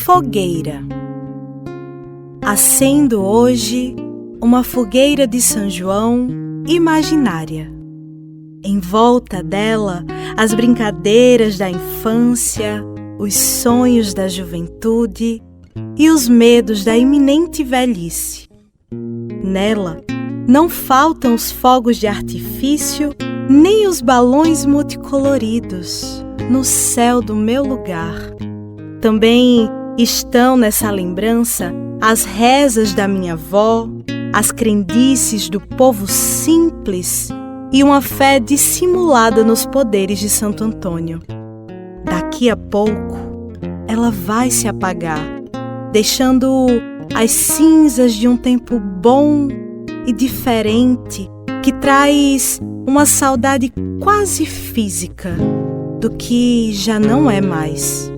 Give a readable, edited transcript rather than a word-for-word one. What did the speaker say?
fogueira. Acendo hoje uma fogueira de São João imaginária. Em volta dela, as brincadeiras da infância, os sonhos da juventude e os medos da iminente velhice. Nela, não faltam os fogos de artifício nem os balões multicoloridos no céu do meu lugar. Também estão nessa lembrança as rezas da minha avó, as crendices do povo simples e uma fé dissimulada nos poderes de Santo Antônio. Daqui a pouco, ela vai se apagar, deixando as cinzas de um tempo bom e diferente que traz uma saudade quase física do que já não é mais.